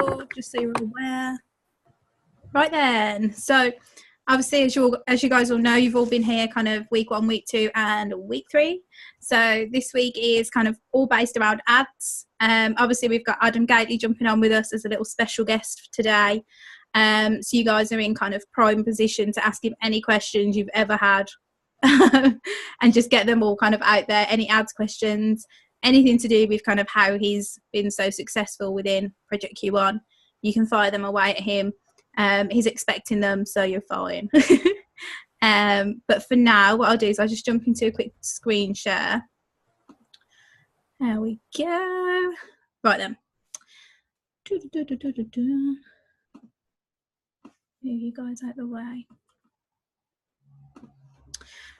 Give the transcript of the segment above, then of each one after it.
record, just so you're aware. Right then, so obviously as you guys all know, you've all been here kind of week 1, week 2 and week 3. So this week is kind of all based around ads. Obviously we've got Adam Gately jumping on with us as a little special guest today. So you guys are in kind of prime position to ask him any questions you've ever had and just get them all kind of out there. Any ads questions, anything to do with kind of how he's been so successful within Project Q1, you can fire them away at him. He's expecting them, so you're fine. But for now, what I'll do is I'll just jump into a quick screen share. There we go. Right then. Move you guys out the way.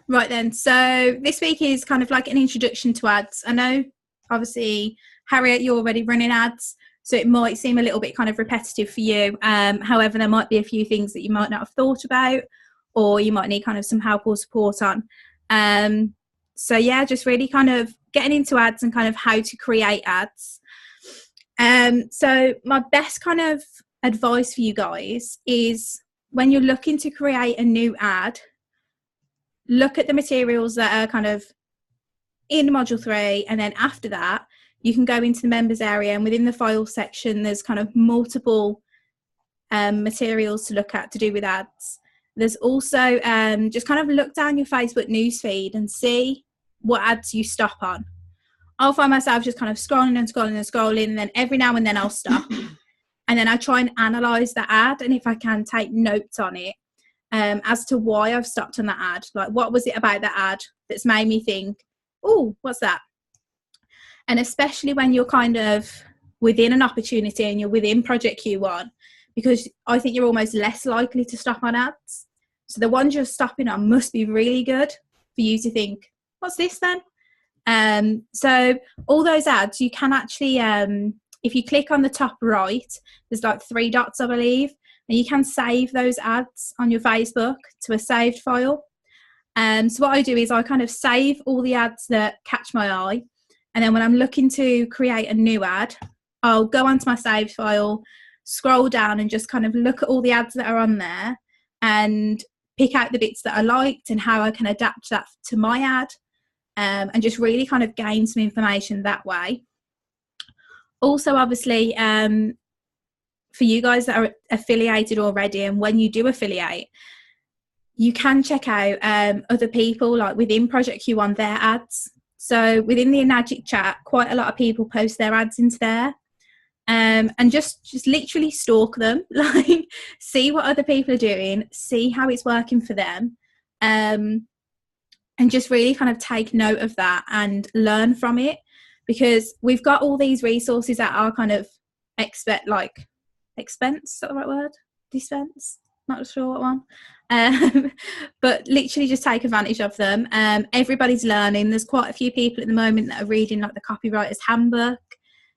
Right then, so this week is kind of like an introduction to ads. I know, obviously, Harriet, you're already running ads, so it might seem a little bit kind of repetitive for you. However, there might be a few things that you might not have thought about, or you might need kind of some help or support on. So yeah, just really kind of getting into ads and kind of how to create ads. So my best kind of advice for you guys is when you're looking to create a new ad, look at the materials that are kind of in module 3, and then after that you can go into the members area, and within the file section there's kind of multiple materials to look at to do with ads. There's also just kind of look down your Facebook newsfeed and see what ads you stop on. I'll find myself just kind of scrolling and scrolling and scrolling, and then every now and then I'll stop and then I try and analyse the ad, and if I can, take notes on it as to why I've stopped on that ad. Like, what was it about that ad that's made me think, oh, what's that? And especially when you're kind of within an opportunity and you're within Project Q1, because I think you're almost less likely to stop on ads. So the ones you're stopping on must be really good for you to think, what's this then? So all those ads, you can actually, if you click on the top right, there's like 3 dots, I believe, and you can save those ads on your Facebook to a saved file. So what I do is I kind of save all the ads that catch my eye, and then when I'm looking to create a new ad, I'll go onto my saved file, scroll down and just kind of look at all the ads that are on there and pick out the bits that I liked and how I can adapt that to my ad, and just really kind of gain some information that way. Also, obviously, for you guys that are affiliated already, and when you do affiliate, you can check out other people, like within Project Q1, their ads. So within the Enagic chat, quite a lot of people post their ads into there, and just literally stalk them, like see what other people are doing, see how it's working for them, and just really kind of take note of that and learn from it, because we've got all these resources at our kind of expense, is that the right word? Dispense? Not sure what one. But literally just take advantage of them. Everybody's learning. There's quite a few people at the moment that are reading like the copywriter's handbook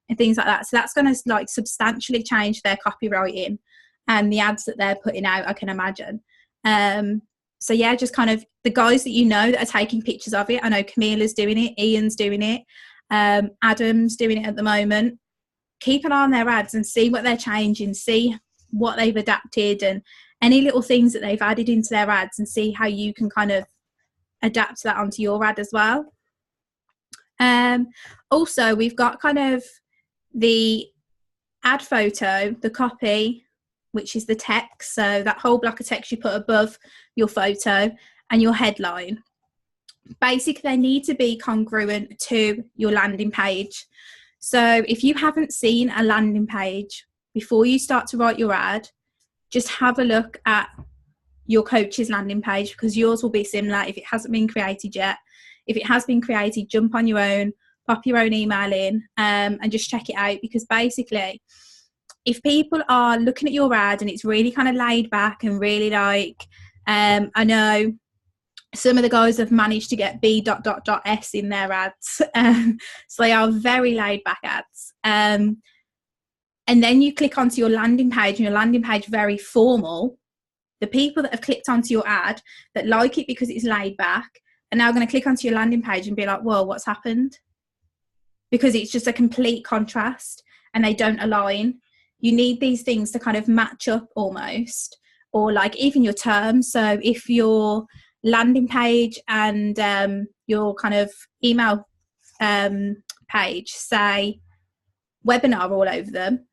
and things like that. So that's going to like substantially change their copywriting and the ads that they're putting out, I can imagine. So yeah, just kind of the guys that you know that are taking pictures of it. I know Camila's doing it, Ian's doing it, Adam's doing it at the moment. Keep an eye on their ads and see what they're changing, see what they've adapted and any little things that they've added into their ads, and see how you can kind of adapt that onto your ad as well. Also, we've got kind of the ad photo, the copy, which is the text. So that whole block of text you put above your photo and your headline. Basically, they need to be congruent to your landing page. So if you haven't seen a landing page before you start to write your ad, just have a look at your coach's landing page, because yours will be similar if it hasn't been created yet. If it has been created, jump on your own, pop your own email in, and just check it out, because basically if people are looking at your ad and it's really kind of laid back and really like, I know some of the guys have managed to get B.S in their ads, so they are very laid back ads. And then you click onto your landing page, and your landing page very formal. The people that have clicked onto your ad that like it because it's laid back are now going to click onto your landing page and be like, whoa, what's happened? Because it's just a complete contrast and they don't align. you need these things to kind of match up almost, or like even your terms. So if your landing page and your kind of email page say webinar all over them,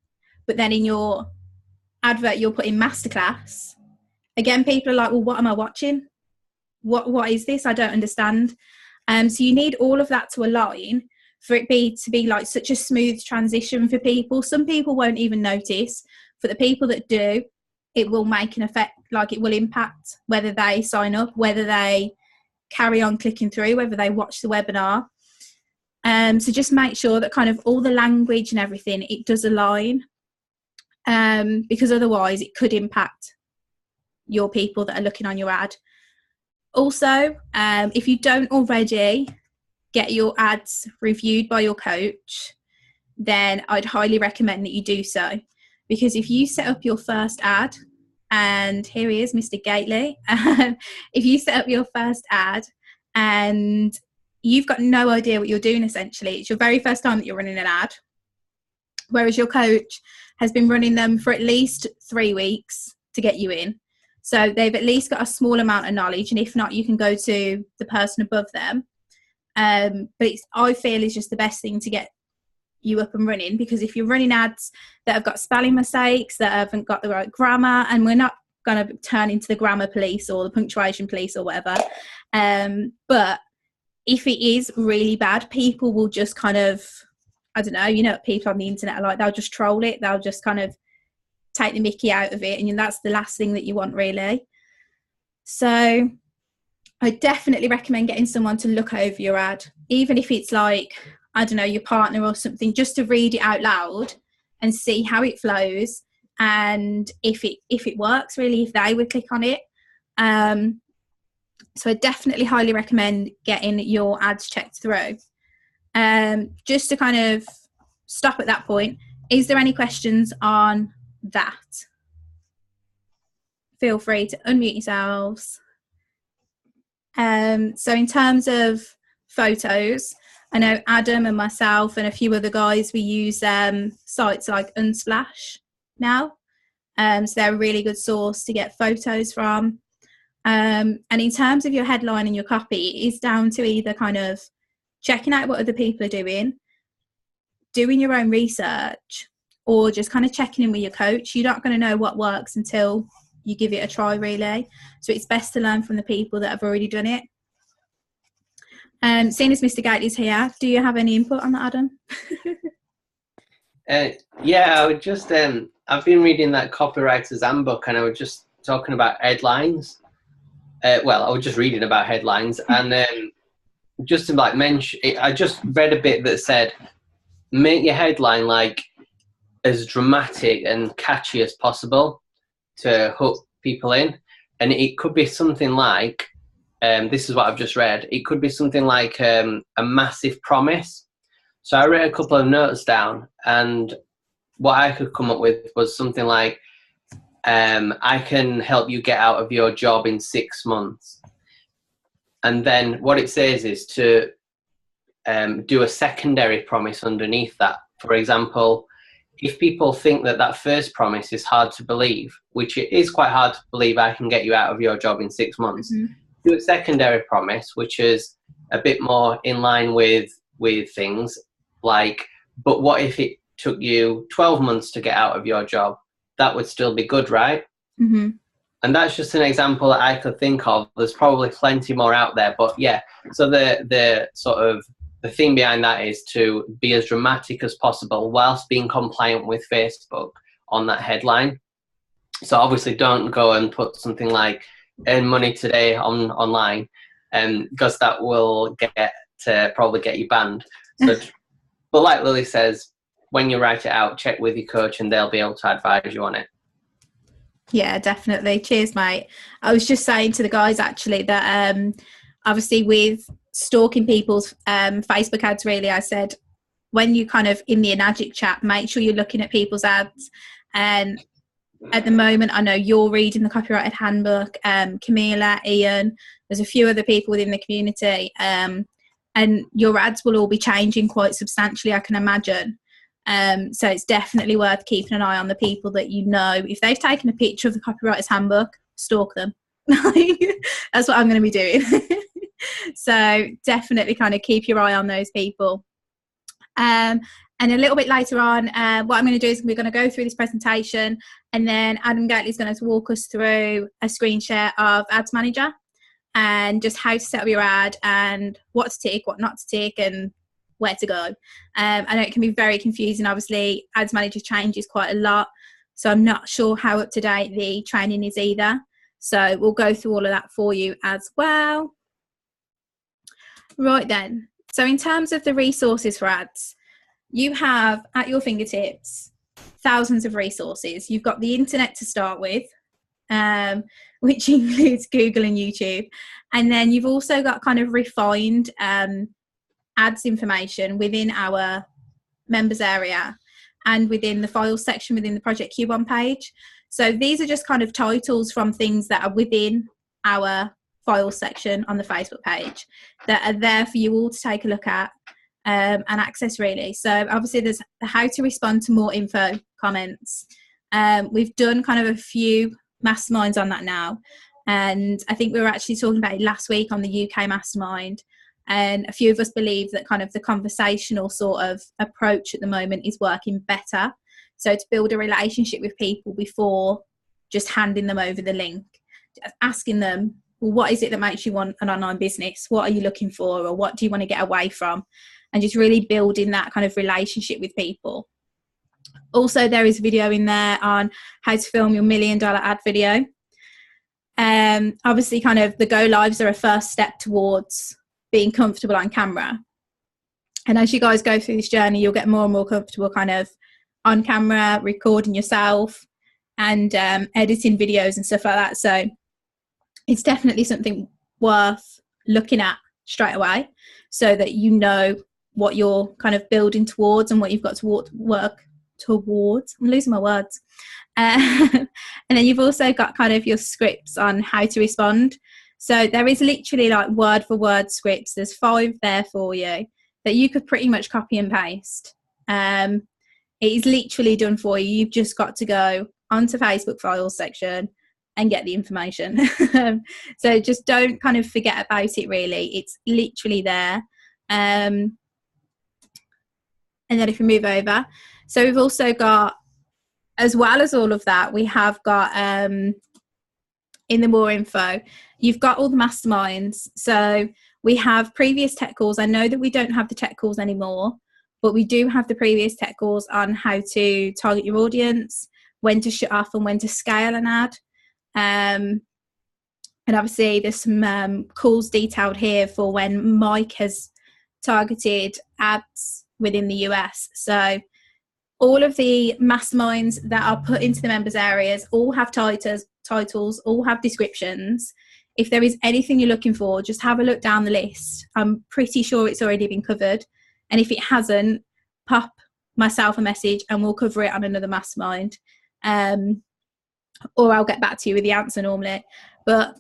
but then in your advert you're putting masterclass, again people are like, well, what am I watching? What is this? I don't understand. So you need all of that to align for it to be like such a smooth transition for people. Some people won't even notice. For the people that do, it will make an effect, like it will impact whether they sign up, whether they carry on clicking through, whether they watch the webinar. So just make sure that kind of all the language and everything, it does align, because otherwise it could impact your people that are looking on your ad. Also, if you don't already get your ads reviewed by your coach, then I'd highly recommend that you do so. Because if you set up your first ad, and here he is, Mr. Gately, if you set up your first ad and you've got no idea what you're doing, essentially, it's your very first time that you're running an ad, whereas your coach has been running them for at least 3 weeks to get you in. So they've at least got a small amount of knowledge, and if not, you can go to the person above them. But I feel is just the best thing to get you up and running, because if you're running ads that have got spelling mistakes, that haven't got the right grammar, and we're not going to turn into the grammar police or the punctuation police or whatever, but if it is really bad, people will just kind of, I don't know, people on the internet are like, they'll just troll it, they'll just kind of take the mickey out of it, and that's the last thing that you want, really. So I definitely recommend getting someone to look over your ad, even if it's like, I don't know, your partner or something, just to read it out loud and see how it flows, and if it works, really, if they would click on it. So I definitely highly recommend getting your ads checked through. Just to kind of stop at that point, is there any questions on that? Feel free to unmute yourselves. So in terms of photos, I know Adam and myself and a few other guys, we use sites like Unsplash now. So they're a really good source to get photos from. And in terms of your headline and your copy, it is down to either kind of checking out what other people are doing your own research, or just kind of checking in with your coach. You're not going to know what works until you give it a try, really. So it's best to learn from the people that have already done it. Seeing as Mr. Gately's here, do you have any input on that, Adam? Yeah, I would just, I've been reading that Copywriter's Handbook, and I was just talking about headlines. Well, I was just reading about headlines, and just to like mention, I just read a bit that said, make your headline like as dramatic and catchy as possible to hook people in. And it could be something like, this is what I've just read, it could be something like a massive promise. So I wrote a couple of notes down, and what I could come up with was something like, I can help you get out of your job in 6 months. And then what it says is to do a secondary promise underneath that. For example, if people think that first promise is hard to believe, which it is quite hard to believe, I can get you out of your job in 6 months, do a secondary promise, which is a bit more in line with things like, but what if it took you 12 months to get out of your job? That would still be good, right? Mm-hmm. And that's just an example that I could think of. There's probably plenty more out there, but yeah. So the sort of the thing behind that is to be as dramatic as possible whilst being compliant with Facebook on that headline. So obviously don't go and put something like earn money today online, because that will probably get you banned. So, but like Lily says, when you write it out, check with your coach and they'll be able to advise you on it. Yeah, definitely. Cheers, mate. I was just saying to the guys actually that obviously with stalking people's Facebook ads, really, I said when you kind of in the Enagic chat, make sure you're looking at people's ads. And at the moment, I know you're reading the Copyrighted Handbook, Camila, Ian, there's a few other people within the community, and your ads will all be changing quite substantially, I can imagine. So it's definitely worth keeping an eye on the people that you know. If they've taken a picture of the copywriter's handbook, stalk them. That's what I'm going to be doing. So definitely kind of keep your eye on those people. And a little bit later on, what I'm going to do is we're going to go through this presentation, and then Adam Gately is going to walk us through a screen share of Ads Manager and just how to set up your ad and what to tick, what not to tick, and where to go. I know it can be very confusing. Obviously, Ads Manager changes quite a lot, so I'm not sure how up to date the training is either. So we'll go through all of that for you as well. Right then. So in terms of the resources for ads, you have at your fingertips thousands of resources. You've got the internet to start with, which includes Google and YouTube. And then you've also got kind of refined ads information within our members area and within the files section within the Project Q1 page. So these are just kind of titles from things that are within our files section on the Facebook page that are there for you all to take a look at and access, really. So obviously there's the how to respond to more info comments. We've done kind of a few masterminds on that now, and I think we were actually talking about it last week on the UK mastermind, and a few of us believe that kind of the conversational sort of approach at the moment is working better. So to build a relationship with people before just handing them over the link, asking them, well, what is it that makes you want an online business? What are you looking for? Or what do you want to get away from? And just really building that kind of relationship with people. Also, there is a video in there on how to film your $1 million ad video. Obviously, kind of the go lives are a first step towards being comfortable on camera. And as you guys go through this journey, you'll get more and more comfortable kind of on camera, recording yourself and editing videos and stuff like that. So it's definitely something worth looking at straight away so that you know what you're kind of building towards and what you've got to work towards. I'm losing my words. And then you've also got kind of your scripts on how to respond. So there is literally like word for word scripts. There's 5 there for you that you could pretty much copy and paste. It is literally done for you. You've just got to go onto Facebook files section and get the information. So just don't kind of forget about it, really. It's literally there. And then if we move over, so we've also got, as well as all of that, we have got in the more info, you've got all the masterminds. So we have previous tech calls. I know that we don't have the tech calls anymore, but we do have the previous tech calls on how to target your audience, when to shut off and when to scale an ad. And obviously there's some calls detailed here for when Mike has targeted ads within the US. So all of the masterminds that are put into the members areas all have titles, all have descriptions. If there is anything you're looking for, just have a look down the list. I'm pretty sure it's already been covered. And if it hasn't, pop myself a message and we'll cover it on another mastermind. Or I'll get back to you with the answer normally. But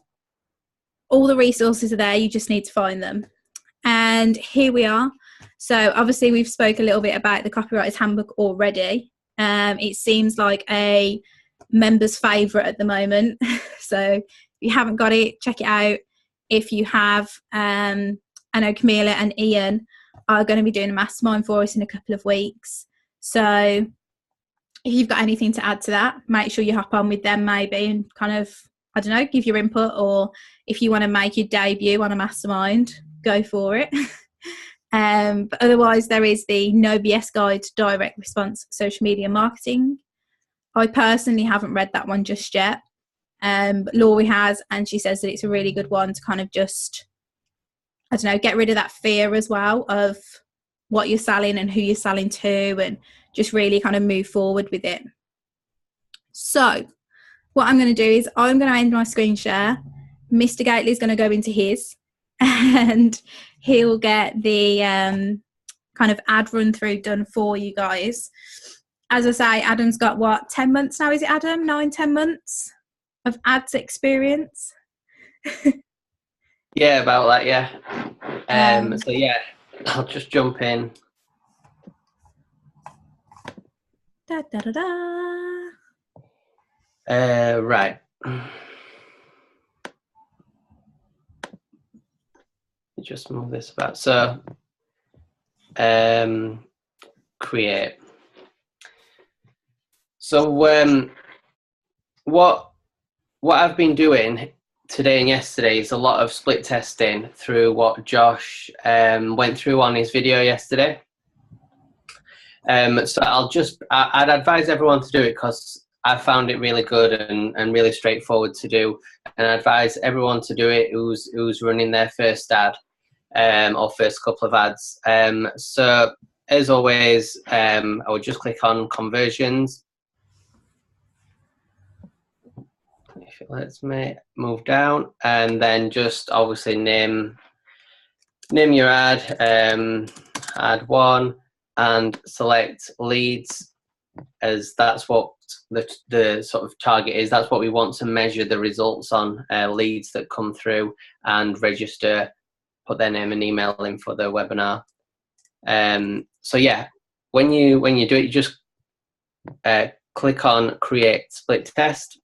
all the resources are there. You just need to find them. And here we are. So obviously we've spoke a little bit about the Copywriter's Handbook already. It seems like a member's favourite at the moment. So if you haven't got it, check it out. If you have, I know Camila and Ian are going to be doing a mastermind for us in a couple of weeks. So if you've got anything to add to that, make sure you hop on with them maybe and kind of, I don't know, give your input, or if you want to make your debut on a mastermind, go for it. But otherwise, there is the No BS Guide to Direct Response Social Media Marketing. I personally haven't read that one just yet. But Laurie has, and she says that it's a really good one to kind of just, I don't know, get rid of that fear as well of what you're selling and who you're selling to, and just really kind of move forward with it. So what I'm going to do is I'm going to end my screen share. Mr. Gately is going to go into his, and he'll get the kind of ad run through done for you guys. As I say, Adam's got what, 10 months now, is it, Adam? 9-10 months of ads experience? Yeah, about that, yeah. So yeah, I'll just jump in. Da, da, da, da. Right. Just move this about. So, create. So, what I've been doing today and yesterday is a lot of split testing through what Josh went through on his video yesterday. So I'd advise everyone to do it because I found it really good and really straightforward to do, and I advise everyone to do it who's running their first ad or first couple of ads. So as always, I would just click on conversions. If it lets me move down, and then just obviously name your ad, ad one, and select leads, as that's what the sort of target is. That's what we want to measure the results on, leads that come through and register, put their name and email in for the webinar. So yeah, when you do it, you just click on create split test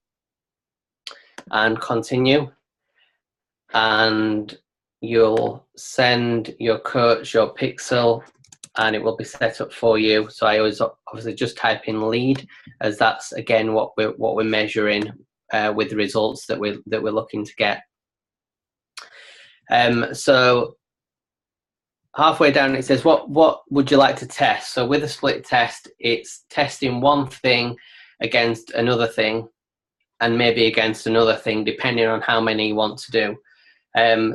and continue, and you'll send your coach your pixel and it will be set up for you. So I always obviously just type in lead, as that's again what we're measuring with the results that we're looking to get. So halfway down it says what would you like to test. So with a split test, it's testing one thing against another thing and maybe against another thing, depending on how many you want to do.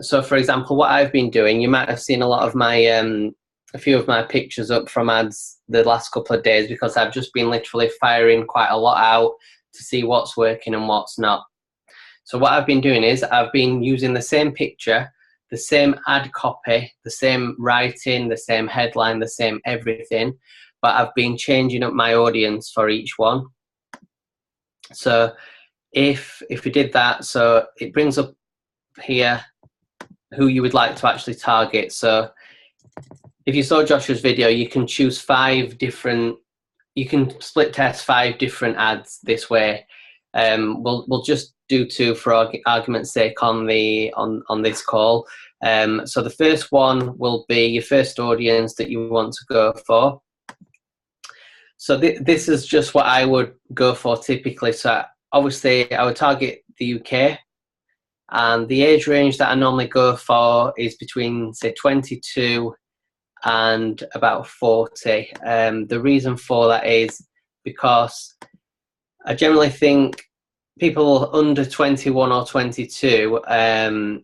So for example, what I've been doing, you might have seen a lot of my a few of my pictures up from ads the last couple of days, because I've just been literally firing quite a lot out to see what's working and what's not. So what I've been doing is I've been using the same picture, the same ad copy, the same writing, the same headline, the same everything, but I've been changing up my audience for each one. So if we did that, so it brings up here who you would like to actually target. So if you saw Joshua's video, you can choose 5 different, you can split test 5 different ads this way. We'll just do 2 for argument's sake on this call. So the first one will be your first audience that you want to go for. So this is just what I would go for typically. So obviously I would target the UK, and the age range that I normally go for is between say 22 and about 40. The reason for that is because I generally think people under 21 or 22, they're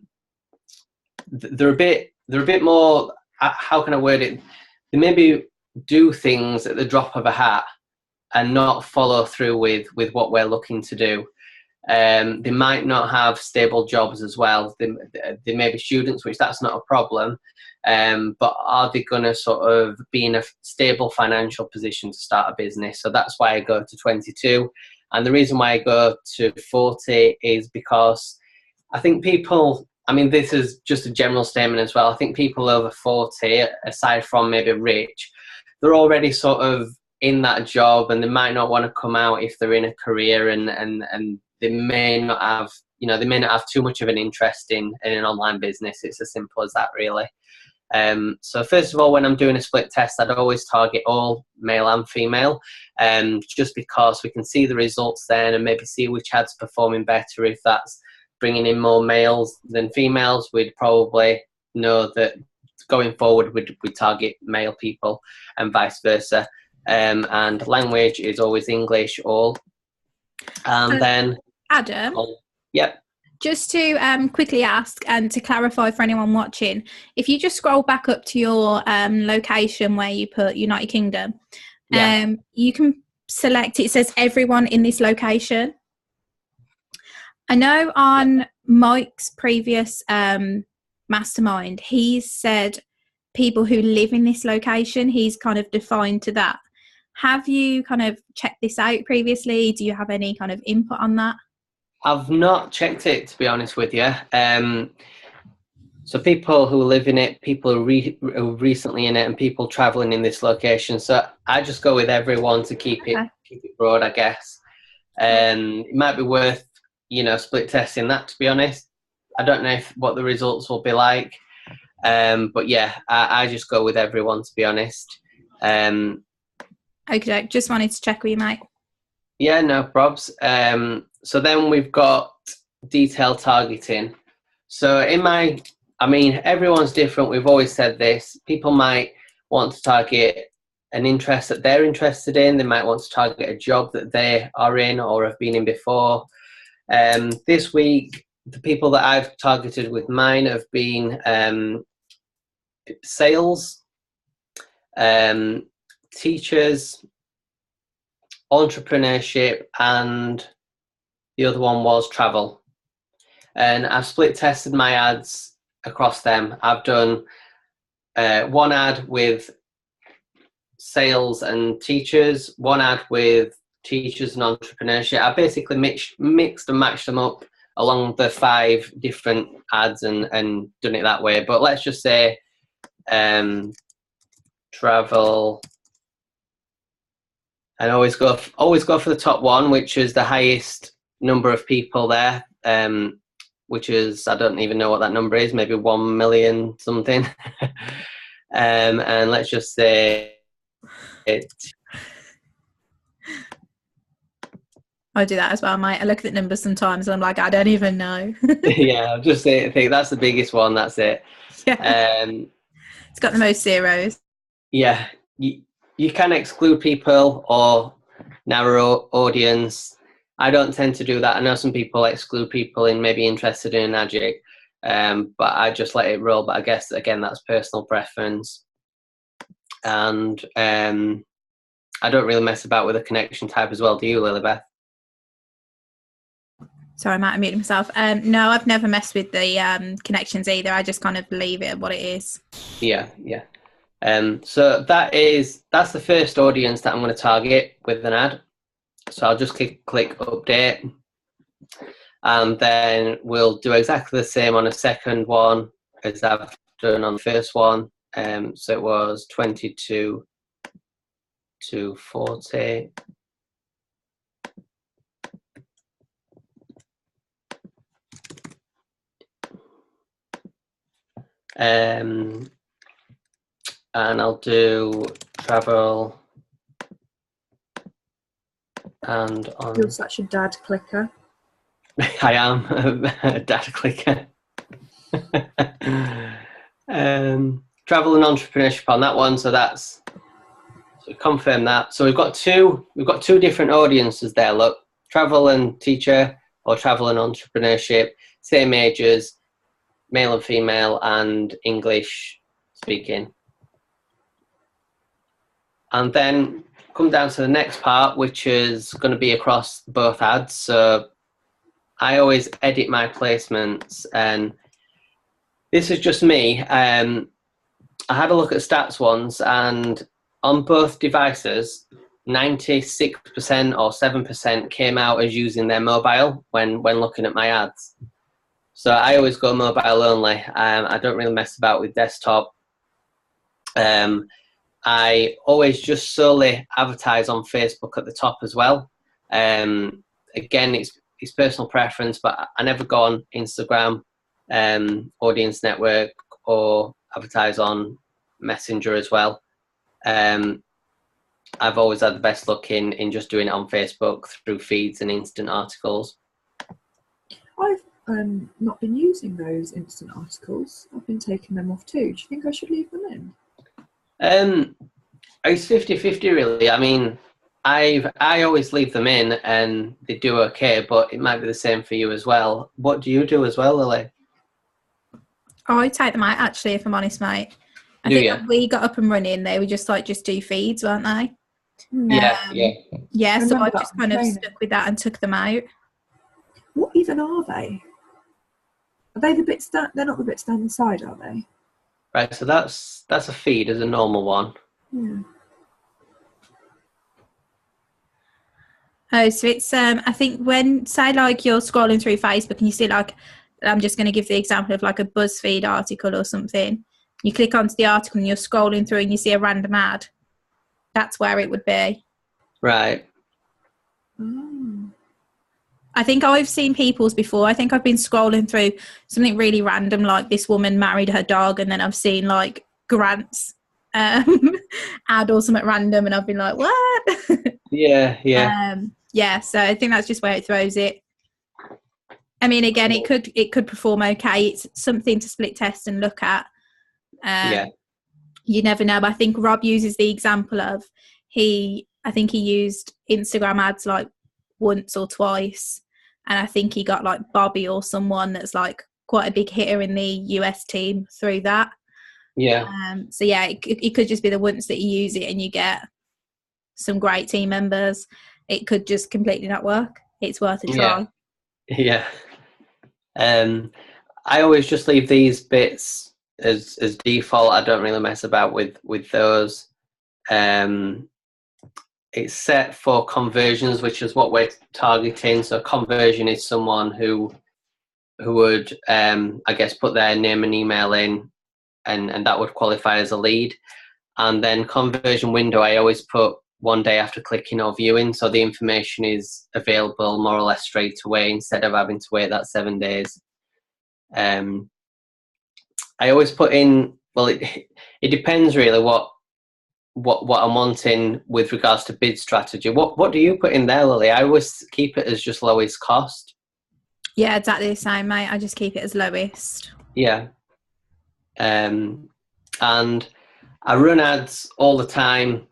a bit more, how can I word it? They maybe do things at the drop of a hat and not follow through with what we're looking to do. They might not have stable jobs as well. They may be students, which that's not a problem. But are they going to sort of be in a stable financial position to start a business? So that's why I go to 22. And the reason why I go to 40 is because I think people, I mean, this is just a general statement as well. I think people over 40, aside from maybe rich, they're already sort of in that job, and they might not want to come out if they're in a career, and they may not have, you know, they may not have too much of an interest in an online business. It's as simple as that, really. So first of all, when I'm doing a split test, I'd always target all male and female, just because we can see the results then and maybe see which ad's performing better. If that's bringing in more males than females, we'd probably know that going forward we'd target male people, and vice versa. And language is always English all. And then Adam, yep. Just to quickly ask and to clarify for anyone watching, if you just scroll back up to your location where you put United Kingdom, you can select, it says everyone in this location. I know on Mike's previous mastermind, he said people who live in this location, he's kind of defined to that. Have you kind of checked this out previously? Do you have any kind of input on that? I've not checked it, to be honest with you. So people who live in it, people who are recently in it, and people traveling in this location. So I just go with everyone to keep it keep it broad, I guess. It might be worth, split testing that, to be honest. I don't know what the results will be like. But yeah, I just go with everyone, to be honest. Okay, just wanted to check with you, mate. Yeah, no probs. So then we've got detailed targeting. So everyone's different. We've always said this. People might want to target an interest that they're interested in. They might want to target a job that they are in or have been in before. This week, the people that I've targeted with mine have been sales, teachers, entrepreneurship, and the other one was travel. And I've split tested my ads across them. I've done one ad with sales and teachers, one ad with teachers and entrepreneurship. I basically mixed and matched them up along the 5 different ads and done it that way. But let's just say travel, and always go for the top one, which is the highest number of people there, which is, I don't even know what that number is, maybe 1 million something. And let's just say it. I do that as well, mate. I look at the numbers sometimes and I'm like, I don't even know. Yeah, I'll just say, I think that's the biggest one. That's it. Yeah. It's got the most zeros. Yeah. You can exclude people or narrow audience. I don't tend to do that. I know some people exclude people in maybe interested in an adject, but I just let it roll. But I guess, again, that's personal preference. And I don't really mess about with a connection type as well. Do you, Lilibeth? Sorry, I might have muted myself. No, I've never messed with the connections either. I just kind of leave it at what it is. Yeah. So that's the first audience that I'm going to target with an ad. So I'll just click update, and then we'll do exactly the same on a second one as I've done on the first one. So it was 22 to 40. And I'll do travel and on. You're such a dad clicker. I am a data clicker. Travel and entrepreneurship on that one, so confirm that. So we've got two different audiences there. Look, travel and teacher or travel and entrepreneurship, same ages, male and female, and English speaking. And then come down to the next part, which is going to be across both ads. So I always edit my placements, and this is just me. I had a look at stats once, and on both devices, 96% or 7% came out as using their mobile when looking at my ads. So I always go mobile only. I don't really mess about with desktop. I always just solely advertise on Facebook at the top as well. Again, it's personal preference, but I never go on Instagram, Audience Network, or advertise on Messenger as well. I've always had the best luck in just doing it on Facebook through feeds and instant articles. I've not been using those instant articles. I've been taking them off too. Do you think I should leave them in? It's 50-50 really. I mean, I always leave them in and they do okay, but it might be the same for you as well. What do you do as well, Lily? Oh, I take them out actually, if I'm honest, mate. I Do think you? when we got up and running, they were just do feeds, weren't they? Yeah. Yeah, so I remember just that kind of training. stuck with that and took them out. What even are they? Are they the bits that they're not the bits down the side, are they? Right, so that's a feed as a normal one. Yeah. Oh, so it's I think when say like you're scrolling through Facebook and you see like, I'm just going to give the example of like a BuzzFeed article or something. You click onto the article and you're scrolling through and you see a random ad. That's where it would be. Right. Oh. I think I've seen people's before. I think I've been scrolling through something really random, like this woman married her dog, and then I've seen like Grant's ad or something random, and I've been like, what? Yeah. Yeah, so I think that's just where it throws it. I mean, again, it could perform okay. It's something to split test and look at. Yeah. You never know. But I think Rob uses the example of I think he used Instagram ads like once or twice, and I think he got like Bobby or someone that's like quite a big hitter in the US team through that. Yeah. So yeah, it could just be the once that you use it and you get some great team members. It could just completely not work. It's worth a try. Yeah. I always just leave these bits as default. I don't really mess about with those. It's set for conversions, which is what we're targeting. So conversion is someone who would, I guess, put their name and email in, and that would qualify as a lead. And then conversion window, I always put 1 day after clicking or viewing, so the information is available more or less straight away instead of having to wait that 7 days. I always put in, well, it depends really what I'm wanting with regards to bid strategy. What do you put in there, Lily? I always keep it as just lowest cost. Yeah, exactly the same, mate. I just keep it as lowest. Yeah. And I run ads all the time,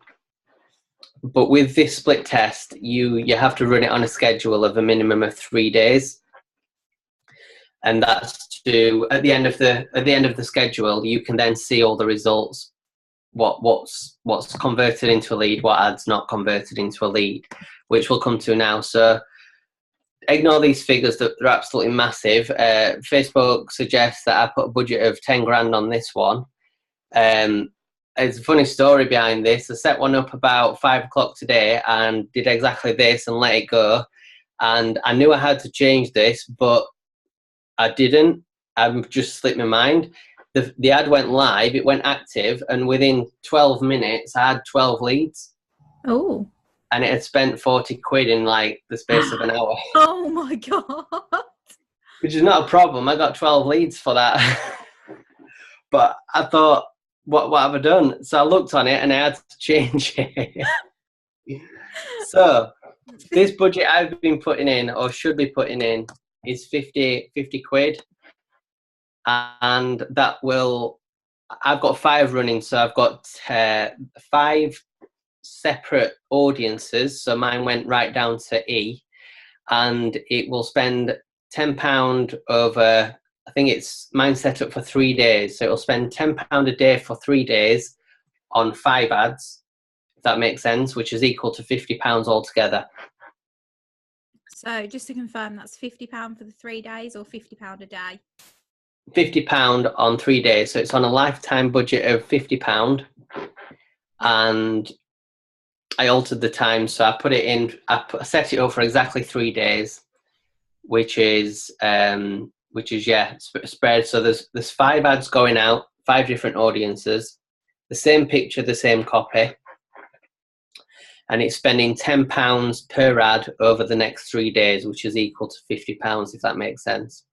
but with this split test, you have to run it on a schedule of a minimum of 3 days. And that's to at the end of the schedule, you can then see all the results. What's converted into a lead, what ads not converted into a lead, which we'll come to now. So ignore these figures, that they're absolutely massive. Facebook suggests that I put a budget of 10 grand on this one. It's a funny story behind this. I set one up about 5 o'clock today and did exactly this and let it go. And I knew I had to change this, but I didn't. I just slipped my mind. The ad went live, it went active, and within 12 minutes, I had 12 leads. Oh. And it had spent 40 quid in like the space of an hour. Oh my God. Which is not a problem. I got 12 leads for that. But I thought, what have I done? So I looked on it and I had to change it. So this budget I've been putting in, or should be putting in, is 50 quid. And that will, I've got 5 running, so I've got 5 separate audiences. So mine went right down to E, and it will spend £10 over, I think it's mine set up for 3 days. So it'll spend £10 a day for 3 days on 5 ads, if that makes sense, which is equal to £50 altogether. So just to confirm, that's £50 for the 3 days or £50 a day? £50 on 3 days. So it's on a lifetime budget of £50. And I altered the time, so I put it in. I set it up for exactly 3 days, which is spread. So there's 5 ads going out, 5 different audiences, the same picture, the same copy, and it's spending £10 per ad over the next 3 days, which is equal to £50, if that makes sense.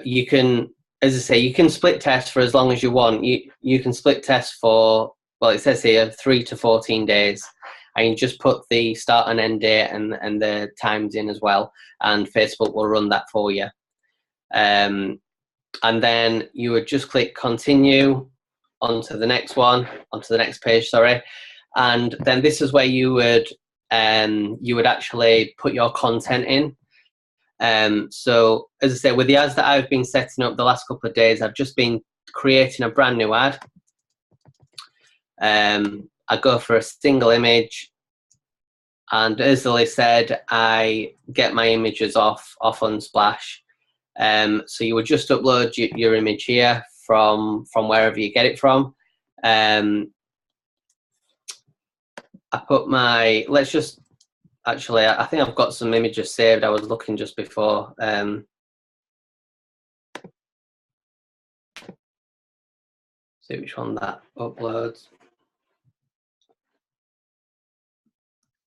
You can, as I say, you can split test for as long as you want. You can split test for, well, it says here 3 to 14 days, and you just put the start and end date and the times in as well, and Facebook will run that for you. And then you would just click continue onto the next page, and then this is where you would actually put your content in. So as I say, with the ads that I've been setting up the last couple of days, I've just been creating a brand new ad. I go for a single image, and as Lily said, I get my images off Unsplash. So you would just upload your image here from wherever you get it from. I put my, actually, I think I've got some images saved. I was looking just before. See which one that uploads.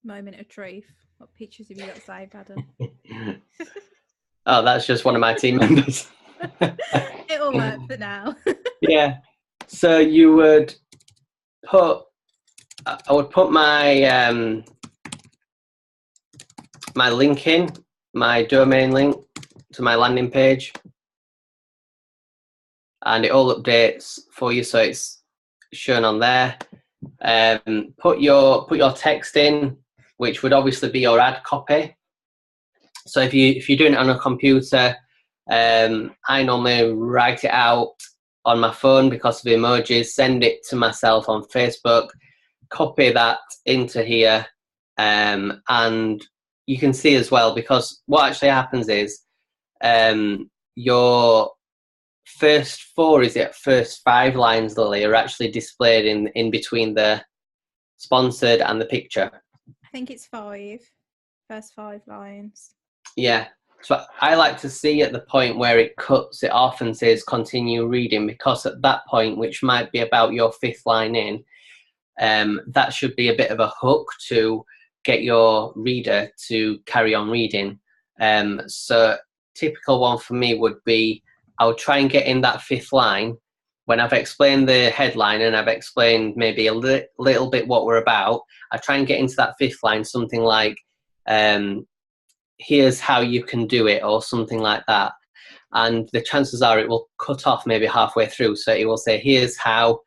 Moment of truth. What pictures have you got saved, Adam? Oh, that's just one of my team members. It'll work for now. Yeah. So you would put, I would put my my link in, my domain link to my landing page, and it all updates for you, so it's shown on there. Put your text in, which would obviously be your ad copy. So if you're doing it on a computer, I normally write it out on my phone because of emojis, send it to myself on Facebook, copy that into here, and you can see as well, because what actually happens is your first first 5 lines, Lily, are actually displayed in between the sponsored and the picture. I think it's 5. First 5 lines. Yeah. So I like to see at the point where it cuts it off and says continue reading, because at that point, which might be about your 5th line in, that should be a bit of a hook to get your reader to carry on reading. So typical one for me would be, I'll try and get in that 5th line when I've explained the headline and I've explained maybe a little bit what we're about. I try and get into that 5th line, something like, here's how you can do it, or something like that. And the chances are it will cut off maybe halfway through. So it will say, here's how ...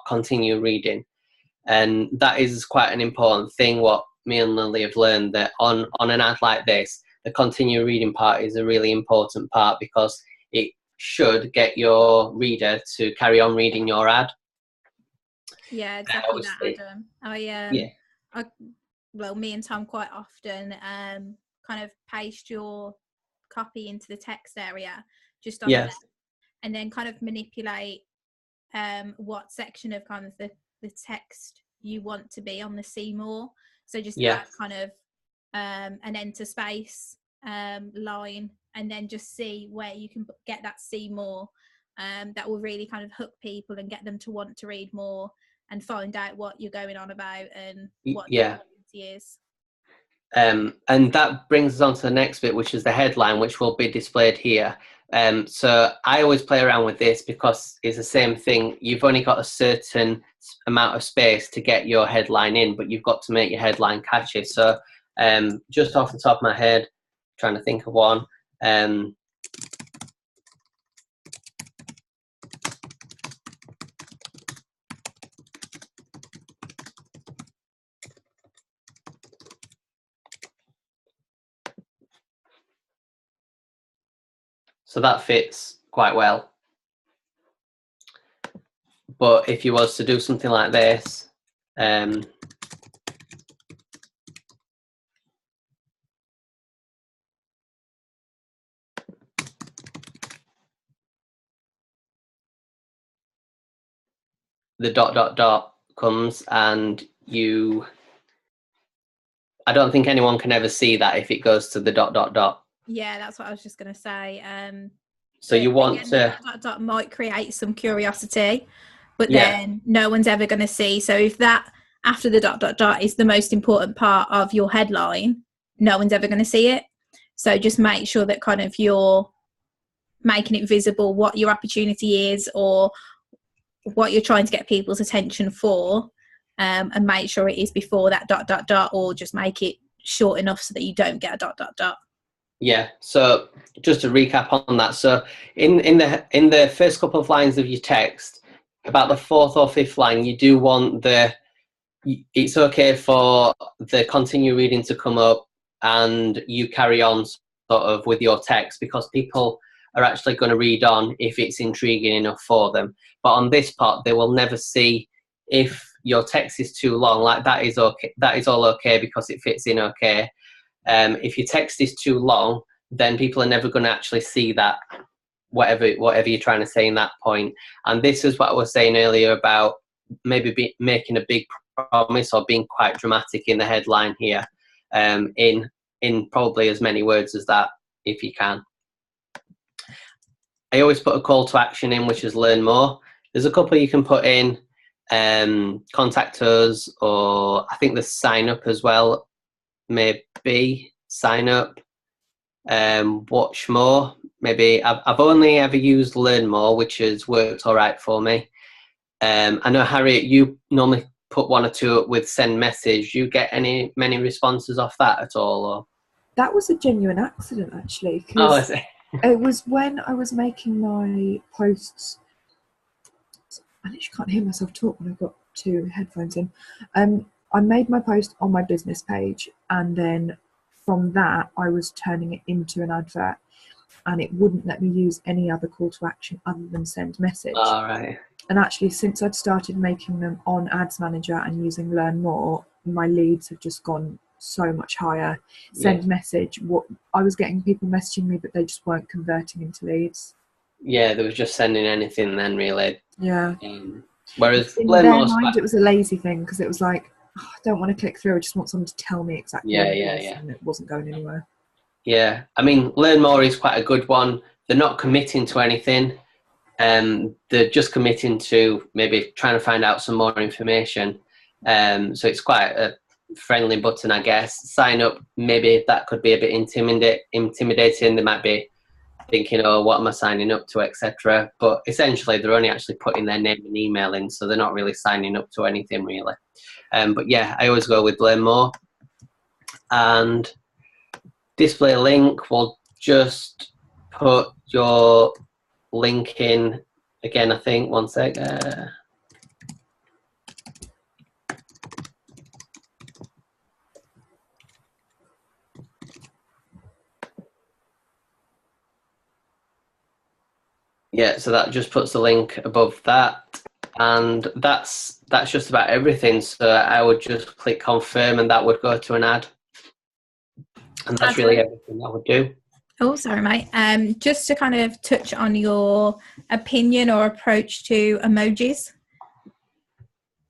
continue reading. And that is quite an important thing, what me and Lily have learned, that on an ad like this, the continue reading part is a really important part, because it should get your reader to carry on reading your ad. Yeah, exactly that, Adam. Yeah. Well, me and Tom quite often kind of paste your copy into the text area just on the left, and then kind of manipulate what section of kind of the text you want to be on the see more. So just add kind of an enter space line, and then just see where you can get that see more. That will really kind of hook people and get them to want to read more and find out what you're going on about and what the community is. And that brings us on to the next bit, which is the headline, which will be displayed here. So I always play around with this because it's the same thing. You've only got a certain amount of space to get your headline in, but you've got to make your headline catchy. So just off the top of my head, trying to think of one. So that fits quite well. But if you was to do something like this, the ... comes, and I don't think anyone can ever see that if it goes to the ... Yeah, that's what I was just going to say. So you want again, the ... might create some curiosity, but then no one's ever going to see. So if that after the ... is the most important part of your headline, no one's ever going to see it. So just make sure that kind of you're making it visible what your opportunity is or what you're trying to get people's attention for, and make sure it is before that ... or just make it short enough so that you don't get a ... Yeah, so just to recap on that, so in the first couple of lines of your text, about the 4th or 5th line, you do want it's okay for the continue reading to come up and you carry on sort of with your text, because people are actually going to read on if it's intriguing enough for them. But on this part, they will never see if your text is too long. Like that is okay, that is all okay because it fits in okay. If your text is too long, then people are never going to actually see that, whatever you're trying to say in that point. And this is what I was saying earlier about maybe making a big promise or being quite dramatic in the headline here, in probably as many words as that, if you can. I always put a call to action in, which is learn more. There's a couple you can put in. contact us, or I think the sign up as well, maybe sign up, watch more. Maybe I've only ever used Learn More, which has worked all right for me. I know, Harriet, you normally put one or two up with send message. You get many responses off that at all? Or? That was a genuine accident, actually, Oh, because is it? it was when I was making my posts. I literally can't hear myself talk when I've got two headphones in. I made my post on my business page, and then from that I was turning it into an advert, and it wouldn't let me use any other call to action other than send message. All right. And actually, since I'd started making them on Ads Manager and using Learn More, my leads have just gone so much higher. Send message, what I was getting people messaging me, but they just weren't converting into leads. Yeah, they was just sending anything then, really. Yeah. Whereas in Learn their More's mind, it was a lazy thing, because it was like, oh, I don't want to click through. I just want someone to tell me exactly what it is, and it wasn't going anywhere. Yeah, I mean, Learn More is quite a good one. They're not committing to anything. They're just committing to maybe trying to find out some more information. So it's quite a friendly button, I guess. Sign up, maybe that could be a bit intimidating. They might be thinking, oh, what am I signing up to, etc. But essentially, they're only actually putting their name and email in, so they're not really signing up to anything, really. But yeah, I always go with Learn More. And display link, we'll just put your link in again, I think. One sec. Yeah, so that just puts the link above that, and that's just about everything. So I would just click confirm, and that would go to an ad, and that's really everything I would do. Oh, sorry, mate. Just to kind of touch on your opinion or approach to emojis.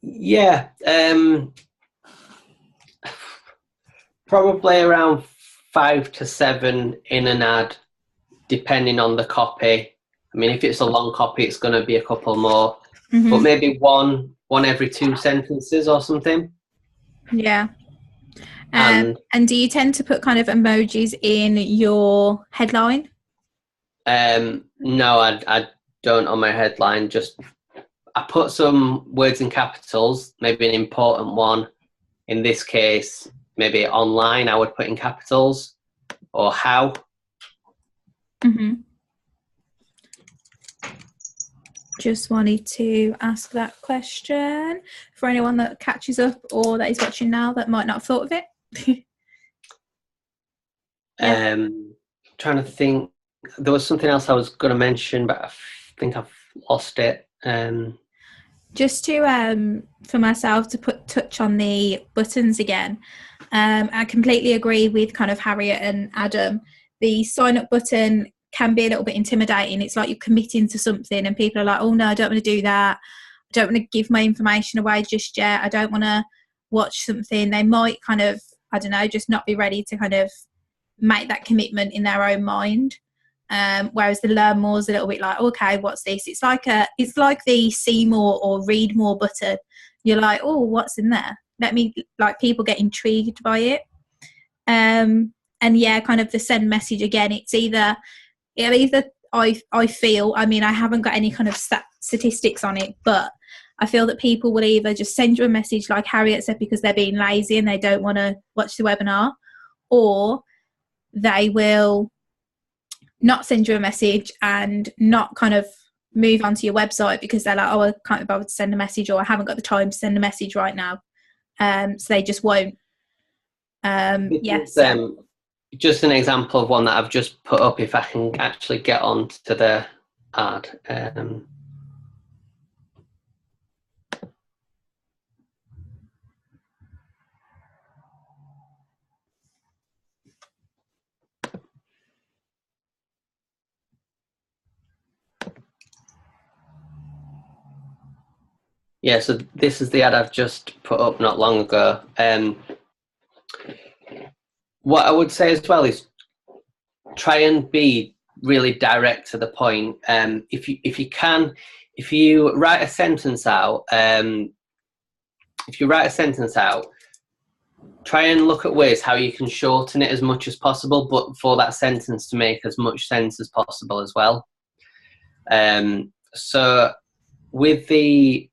Yeah, probably around 5 to 7 in an ad, depending on the copy. I mean, if it's a long copy, it's going to be a couple more, but maybe one every 2 sentences or something. Yeah. And do you tend to put kind of emojis in your headline? No, I don't on my headline. Just I put some words in capitals, maybe an important one. In this case, maybe online, I would put in capitals, or how. Just wanted to ask that question for anyone that catches up or that is watching now that might not have thought of it. Trying to think, there was something else I was going to mention, but I think I've lost it. Just to for myself to touch on the buttons again, I completely agree with kind of Harriet and Adam. The sign up button can be a little bit intimidating. It's like you're committing to something and people are like, oh no, I don't want to do that. I don't want to give my information away just yet. I don't want to watch something. They might kind of, I don't know, just not be ready to kind of make that commitment in their own mind. Whereas the Learn More is a little bit like, okay, what's this? It's like the see more or read more button. You're like, oh, what's in there? Let me, like, people get intrigued by it. And yeah, kind of the send message again. It's either I feel, I mean, I haven't got any kind of statistics on it, but I feel that people will either just send you a message like Harriet said because they're being lazy and they don't want to watch the webinar, or they will not send you a message and not kind of move onto your website because they're like, oh, I can't be bothered to send a message, or I haven't got the time to send a message right now. So they just won't. Just an example of one that I've just put up, if I can actually get on to the ad. Yeah, so this is the ad I've just put up not long ago. What I would say as well is try and be really direct to the point. If you can, if you write a sentence out, try and look at ways how you can shorten it as much as possible, but for that sentence to make as much sense as possible as well. So with the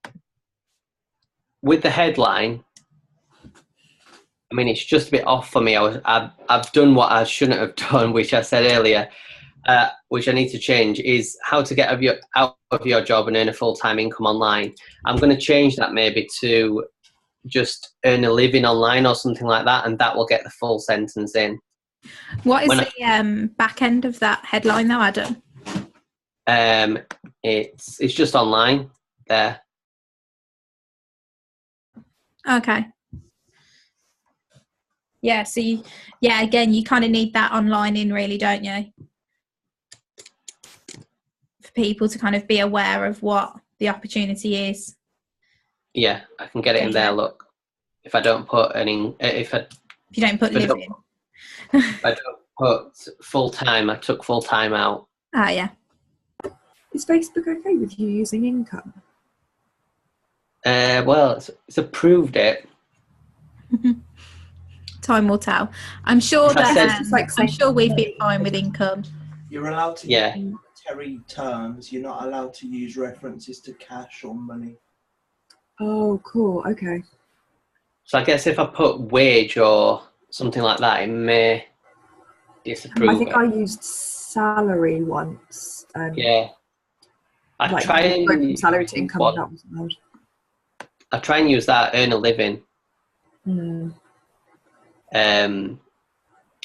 headline, I mean, it's just a bit off for me. I've done what I shouldn't have done, which I said earlier, which I need to change, is how to get out of your job and earn a full-time income online. I'm going to change that maybe to just earn a living online or something like that, and that will get the full sentence in. What is the back end of that headline though, Adam? It's just online there. Okay. Yeah, so again, you kind of need that online in, really, don't you? For people to kind of be aware of what the opportunity is. Yeah, I can get it in there. Look, if I don't put if you don't put living. If I don't put full time, I took full time out. Ah, yeah. Is Facebook okay with you using income? Well, it's approved it. Time will tell. I'm sure that I'm sure we've been fine with income. You're allowed to use monetary terms. You're not allowed to use references to cash or money. Oh, cool. Okay. So I guess if I put wage or something like that, it may disapprove. I think I used salary once. Yeah. I try and from salary to income. That wasn't allowed. I try and use that, earn a living.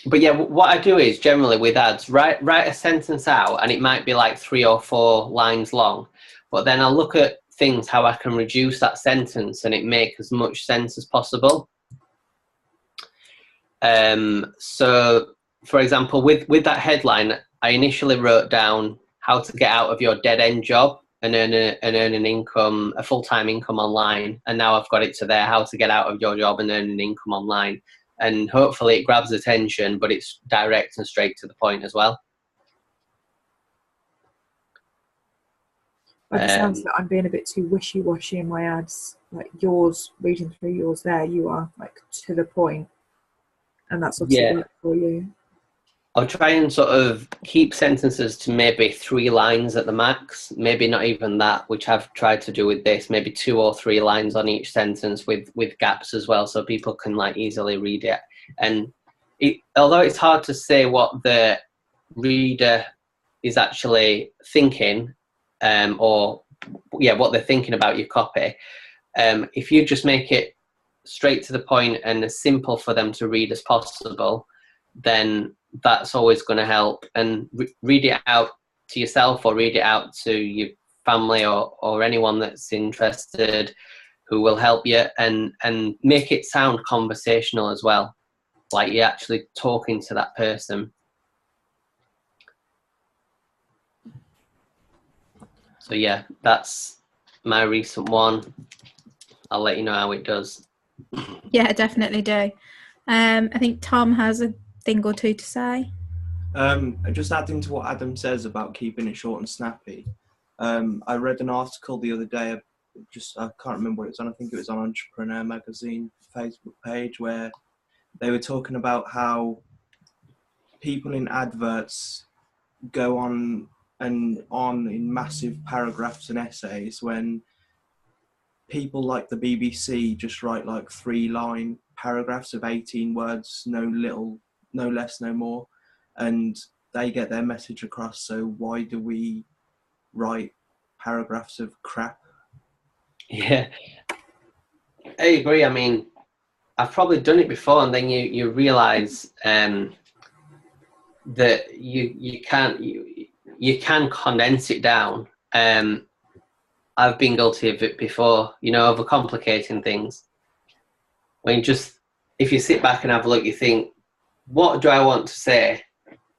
But yeah, what I do is generally with ads, write a sentence out, and it might be like 3 or 4 lines long, but then I'll look at things how I can reduce that sentence and it make as much sense as possible. So for example, with that headline, I initially wrote down how to get out of your dead-end job and earn an income, a full-time income online, and now I've got it to there, how to get out of your job and earn an income online. And hopefully it grabs attention, but it's direct and straight to the point as well. It sounds like I'm being a bit too wishy-washy in my ads. Like yours, reading through yours there, you are like to the point, and that's obviously work for you. I'll try and sort of keep sentences to maybe 3 lines at the max, maybe not even that, which I've tried to do with this, maybe 2 or 3 lines on each sentence with gaps as well, so people can like easily read it. And although it's hard to say what the reader is actually thinking, or what they're thinking about your copy, if you just make it straight to the point and as simple for them to read as possible, then that's always going to help. And read it out to yourself or read it out to your family or anyone that's interested who will help you, and make it sound conversational as well, like you're actually talking to that person. So yeah, that's my recent one. I'll let you know how it does. Yeah, definitely do. I think Tom has a thing or two to say. Just adding to what Adam says about keeping it short and snappy. I read an article the other day, I can't remember what it was on, I think it was on Entrepreneur Magazine Facebook page, where they were talking about how people in adverts go on in massive paragraphs and essays, when people like the BBC just write like 3-line paragraphs of 18 words, no less, no more, and they get their message across. So why do we write paragraphs of crap? Yeah, I agree. I mean, I've probably done it before, and then you realise that you can condense it down. I've been guilty of it before, overcomplicating things. When if you sit back and have a look, you think, what do I want to say?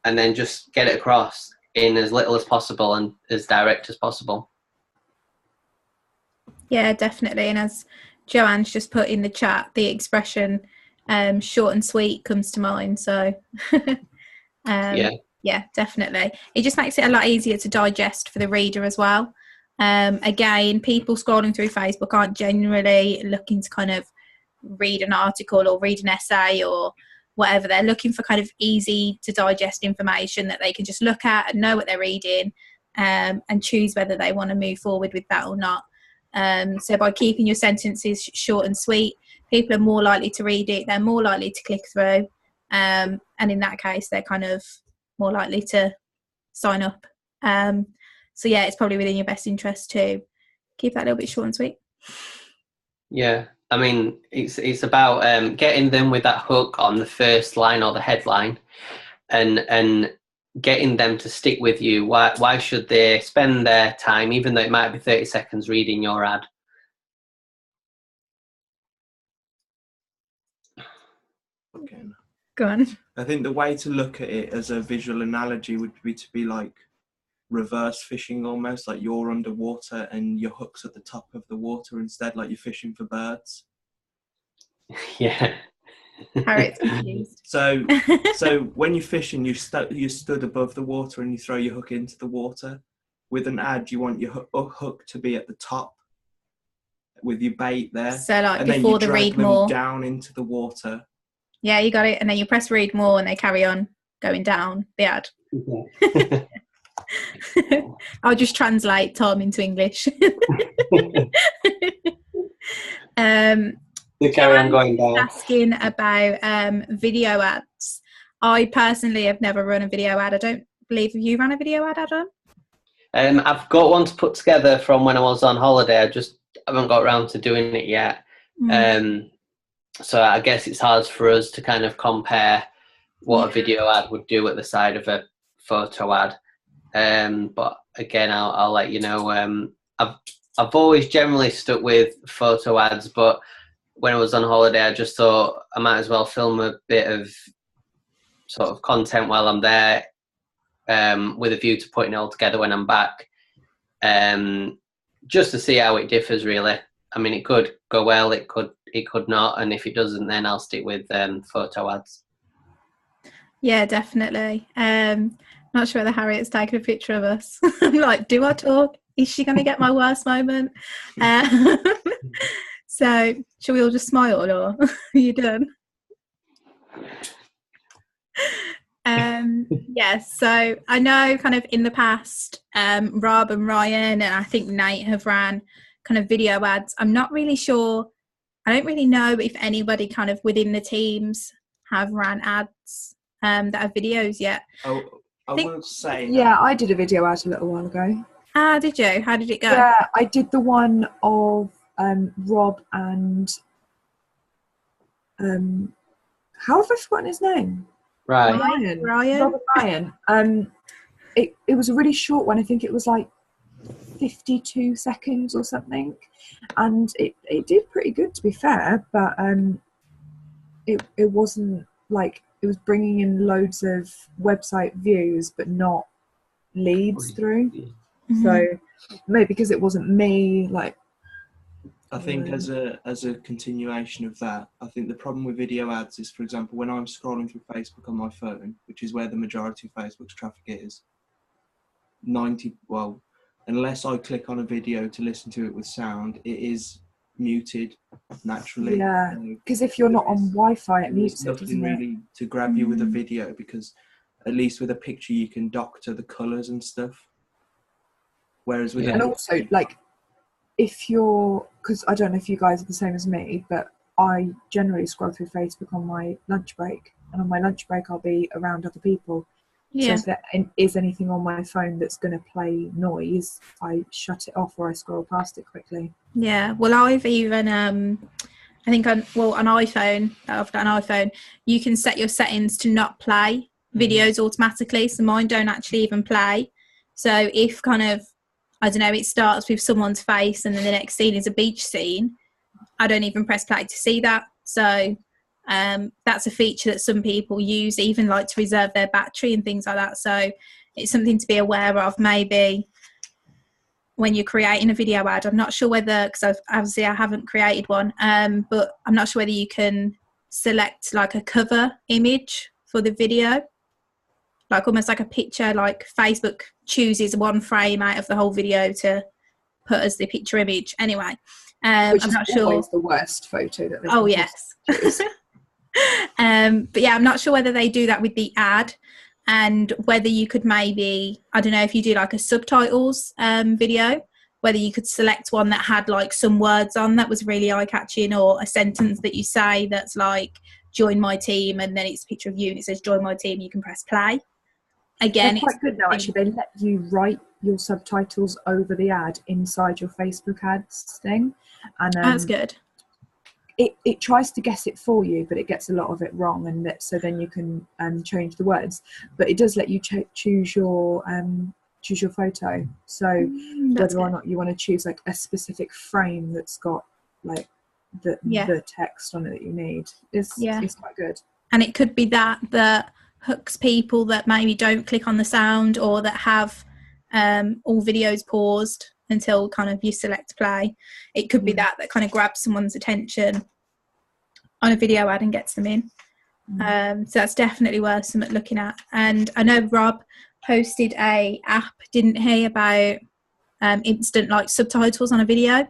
And then just get it across in as little as possible and as direct as possible. Yeah, definitely. And as Joanne's just put in the chat, the expression short and sweet comes to mind. So yeah, definitely. It just makes it a lot easier to digest for the reader as well. Again, people scrolling through Facebook aren't generally looking to kind of read an article or read an essay or whatever. They're looking for kind of easy to digest information that they can just look at and know what they're reading, and choose whether they want to move forward with that or not. So by keeping your sentences short and sweet, people are more likely to read it, they're more likely to click through, and in that case they're kind of more likely to sign up. So yeah, it's probably within your best interest to keep that a little bit short and sweet. Yeah, I mean, it's about getting them with that hook on the first line or the headline, and getting them to stick with you. Why should they spend their time, even though it might be 30 seconds, reading your ad? Okay. Go on. I think the way to look at it as a visual analogy would be to be like reverse fishing, almost like you're underwater and your hook's at the top of the water instead, like you're fishing for birds. Yeah. Harriet's confused. So when you're fishing, you stood above the water and you throw your hook into the water. With an ad, you want your hook to be at the top with your bait there. So like and before then you the read drag them more. down into the water. Yeah, you got it. And then you press read more and they carry on going down the ad. Yeah. I'll just translate Tom into English. They carry on going down. Asking about video ads. I personally have never run a video ad. I don't believe you ran a video ad, Adam. I've got one to put together from when I was on holiday. I just haven't got around to doing it yet. So I guess it's hard for us to kind of compare what a video ad would do at the side of a photo ad. But again, I'll let you know. I've always generally stuck with photo ads, but when I was on holiday, I just thought I might as well film a bit of sort of content while I'm there, with a view to putting it all together when I'm back, just to see how it differs, really. I mean, it could go well, it could not, and if it doesn't, then I'll stick with photo ads. Yeah, definitely. Not sure whether Harriet's taken a picture of us. I'm like, do I talk? Is she going to get my worst moment? So, shall we all just smile, or are you done? Yes, so I know kind of in the past, Rob and Ryan and I think Nate have ran kind of video ads. I'm not really sure. I don't really know if anybody kind of within the teams have ran ads that are videos yet. Oh, I will say. Yeah, I did a video ad a little while ago. Ah, did you? How did it go? Yeah, I did the one of Rob and how have I forgotten his name? Right. Ryan. Rob and Ryan. It was a really short one. I think it was like 52 seconds or something, and it did pretty good, to be fair, but it wasn't like it was bringing in loads of website views but not leads through. Mm-hmm. So maybe because it wasn't me, like I think as a continuation of that, I think the problem with video ads is, for example, when I'm scrolling through Facebook on my phone, which is where the majority of Facebook's traffic is, unless I click on a video to listen to it with sound, it is muted naturally. Yeah, because if you're not on Wi-Fi, it mutes it, nothing doesn't it? really to grab you with a video, because at least with a picture you can doctor the colours and stuff. Whereas with and also like if you're, because I don't know if you guys are the same as me, but I generally scroll through Facebook on my lunch break, and on my lunch break I'll be around other people. Yeah. So if there is anything on my phone that's going to play noise, I shut it off or I scroll past it quickly. Yeah, well, I've even I think on iPhone, I've got an iPhone, you can set your settings to not play videos automatically, so mine don't actually even play. So if kind of, I don't know, it starts with someone's face and then the next scene is a beach scene, I don't even press play to see that. So that's a feature that some people use, even like to reserve their battery and things like that. So it's something to be aware of maybe when you're creating a video ad. I'm not sure whether, because obviously I haven't created one, but I'm not sure whether you can select like a cover image for the video, like almost like a picture, like Facebook chooses one frame out of the whole video to put as the picture image anyway. Which I'm is not sure. always the worst photo that they Oh can yes. choose. But yeah, I'm not sure whether they do that with the ad, and whether you could maybe, I don't know, if you do like a subtitles video, whether you could select one that had like some words on that was really eye-catching, or a sentence that you say that's like, join my team, and then it's a picture of you and it says join my team, you can press play. Again, They're quite good now, actually. They let you write your subtitles over the ad inside your Facebook ads thing. And that's good. It tries to guess it for you, but it gets a lot of it wrong, and so then you can change the words. But it does let you choose your photo. So whether or not you want to choose like a specific frame that's got like the text on it that you need, it's quite good. And it could be that hooks people that maybe don't click on the sound, or that have all videos paused until kind of you select play. It could be that kind of grabs someone's attention on a video ad and gets them in. So that's definitely worth something looking at. And I know Rob posted a app, didn't he, about instant like subtitles on a video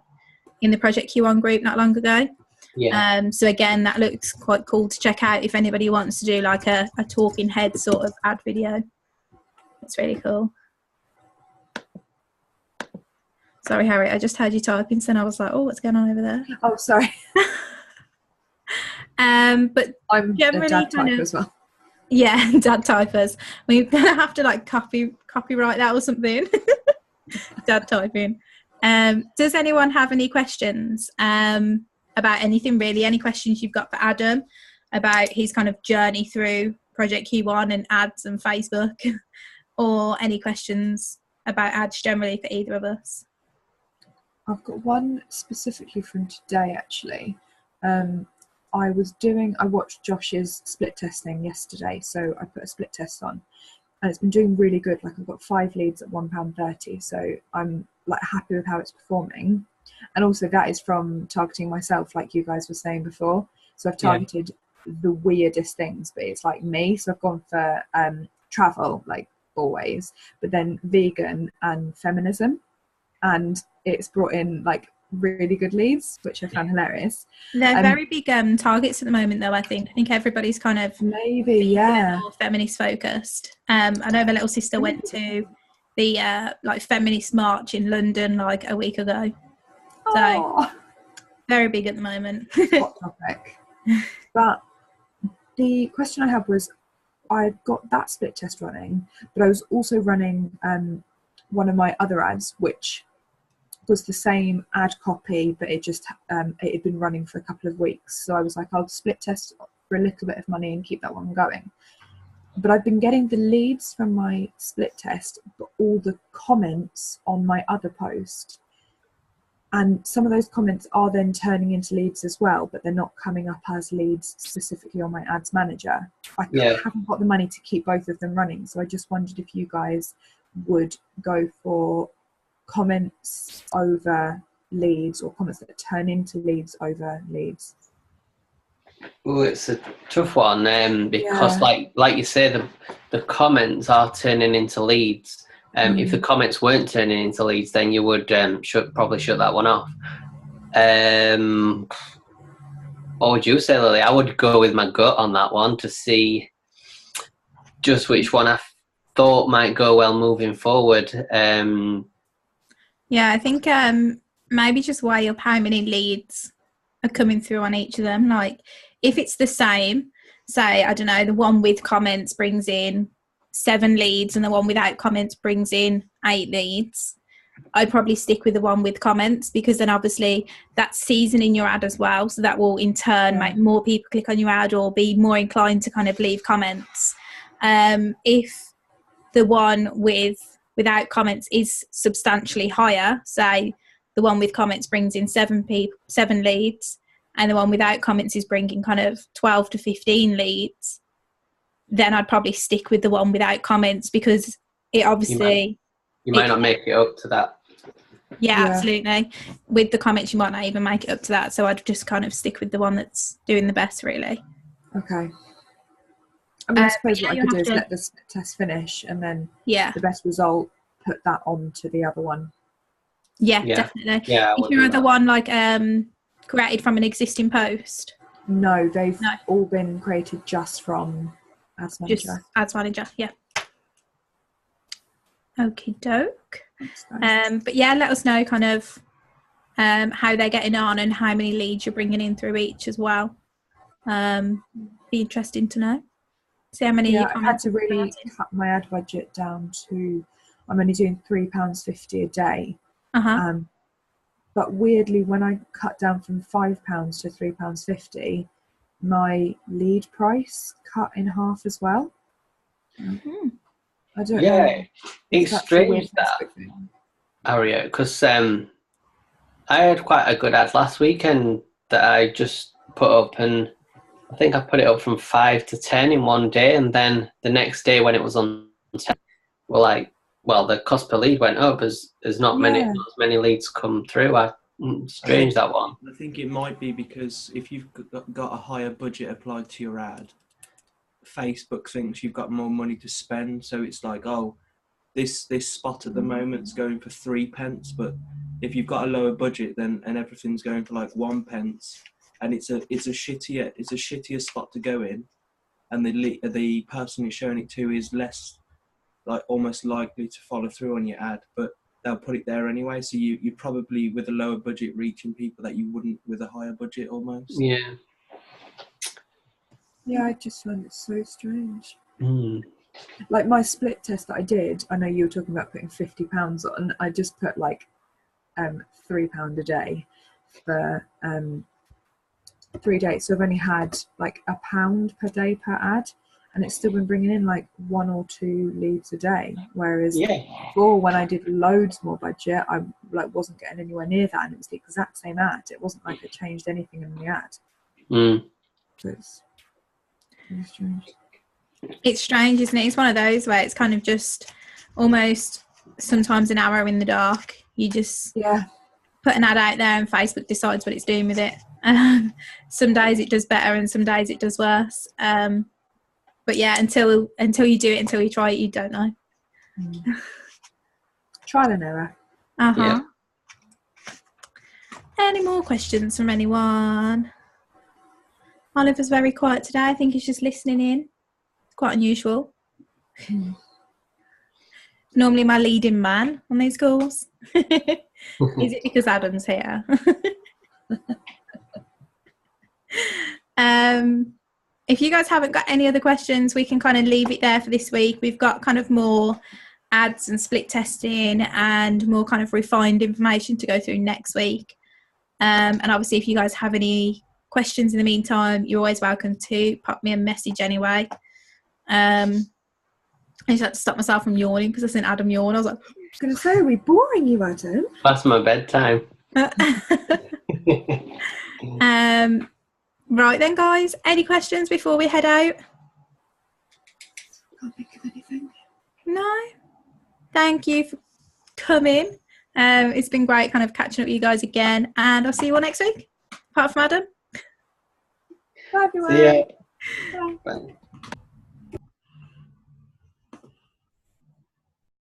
in the Project Q1 group not long ago. Yeah. So again, that looks quite cool to check out if anybody wants to do like a talking head sort of ad video. It's really cool. Sorry, Harry, I just heard you typing, so I was like, oh, what's going on over there? Oh, sorry. But I'm generally a dad kind type of, as well. yeah, dad typers. We're gonna have to like copyright that or something. Dad typing. Does anyone have any questions about anything really? Any questions you've got for Adam about his kind of journey through Project Q1 and ads and Facebook, or any questions about ads generally for either of us? I've got one specifically from today, actually. I watched Josh's split testing yesterday, so I put a split test on, and it's been doing really good. Like, I've got 5 leads at £1.30, so I'm like happy with how it's performing. And also that is from targeting myself, like you guys were saying before. So I've targeted the weirdest things, but it's like me. So I've gone for travel, like always, but then vegan and feminism, and it's brought in like really good leads, which I found hilarious. They're very big targets at the moment, though. I think everybody's kind of maybe more feminist focused. I know my little sister went to the like feminist march in London like a week ago. So very big at the moment. Hot topic. But the question I had was, I got that split test running, but I was also running one of my other ads, which was the same ad copy, but it just it had been running for a couple of weeks. So I was like, I'll split test for a little bit of money and keep that one going. But I've been getting the leads from my split test, but all the comments on my other post, and some of those comments are then turning into leads as well, but they're not coming up as leads specifically on my ads manager. I haven't got the money to keep both of them running, so I just wondered if you guys would go for comments over leads, or comments that turn into leads over leads. Well, it's a tough one because like you say, the comments are turning into leads. If the comments weren't turning into leads, then you would probably shut that one off. What would you say, Lily? I would go with my gut on that one to see just which one I thought might go well moving forward. Yeah, I think maybe just weigh up how many leads are coming through on each of them. Like, if it's the same, say, I don't know, the one with comments brings in 7 leads and the one without comments brings in 8 leads, I'd probably stick with the one with comments, because then obviously that's seasoning your ad as well. So that will in turn make more people click on your ad or be more inclined to kind of leave comments. If the one without comments is substantially higher, say the one with comments brings in 7 leads and the one without comments is bringing kind of 12 to 15 leads, then I'd probably stick with the one without comments, because it obviously you might not make it up to that. Yeah, absolutely. With the comments, you might not even make it up to that. So I'd just kind of stick with the one that's doing the best, really. Okay. I mean, I suppose what I could do is let the test finish, and then the best result, put that on to the other one. Yeah, Yeah. definitely. Yeah, I Is would your do other that. one like created from an existing post? No, they've No. all been created just from Ads Manager. Just Ads Manager, yeah. Okie doke. That's nice. But yeah, let us know kind of how they're getting on and how many leads you're bringing in through each as well. Be interesting to know. See how many. Yeah, I had to really cut my ad budget down to, I'm only doing £3.50 a day. But weirdly, when I cut down from £5 to £3.50, my lead price cut in half as well. I don't know. Yeah, it's That's a weird strange that, Facebook thing. Aria, because I had quite a good ad last weekend that I just put up, and I think I put it up from 5 to 10 in one day, and then the next day when it was on 10, we're like, well, the cost per lead went up as not Yeah. as many leads come through. Strange, that one. I think it might be because if you've got a higher budget applied to your ad, Facebook thinks you've got more money to spend, so it's like, oh, this spot at the moment's going for 3p, but if you've got a lower budget then and everything's going for like 1p, and it's a shittier spot to go in, and the person you're showing it to is less, like, almost likely to follow through on your ad, but they'll put it there anyway. So you probably, with a lower budget, reaching people that you wouldn't with a higher budget almost. Yeah. Yeah, I just find it so strange. Mm. Like my split test that I did, I know you were talking about putting £50 on. I just put like £3 a day for 3 days. So I've only had like £1 per day per ad, and it's still been bringing in like 1 or 2 leads a day. Whereas before, when I did loads more budget, I like wasn't getting anywhere near that, and it was the exact same ad. It wasn't like I changed anything in the ad. So it's very strange. It's strange, isn't it? It's one of those where it's kind of just almost sometimes an arrow in the dark. You just put an ad out there and Facebook decides what it's doing with it. Some days it does better and some days it does worse. But yeah, until you do it, until you try it, you don't know. Trial and error. Yeah. Any more questions from anyone? Oliver's very quiet today. I think he's just listening in. Quite unusual. Normally my leading man on these calls. Is it because Adam's here? If you guys haven't got any other questions, we can kind of leave it there for this week. We've got kind of more ads and split testing and more kind of refined information to go through next week. And obviously, if you guys have any questions in the meantime, you're always welcome to pop me a message anyway. I just had to stop myself from yawning because I seen Adam yawn. I was like, I was going to say, are we boring you, Adam? That's my bedtime. Right then, guys. Any questions before we head out? Can't think of anything. No. Thank you for coming. It's been great kind of catching up with you guys again, and I'll see you all next week. Apart from Adam. Bye, everyone. See ya. Bye. Bye.